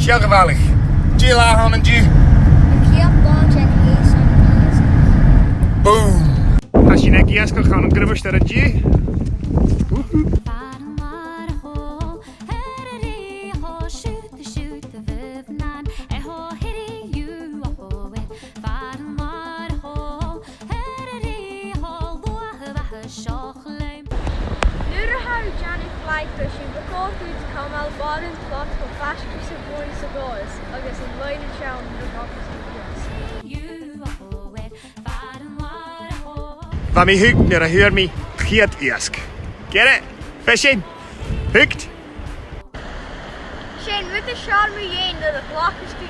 Sehr geweldig. Jill aan en Jill. Boom. Als je naar Gies kan gaan, dan kunnen we sterren Jill. Flyfishing recorded Kamal Baden plot for fast piece of voice of ours. I guess in line and shown the Van mij hoekt naar huur me giet eerst. Get it? Fishing? Hooked? Shane, with the charm we in the block is to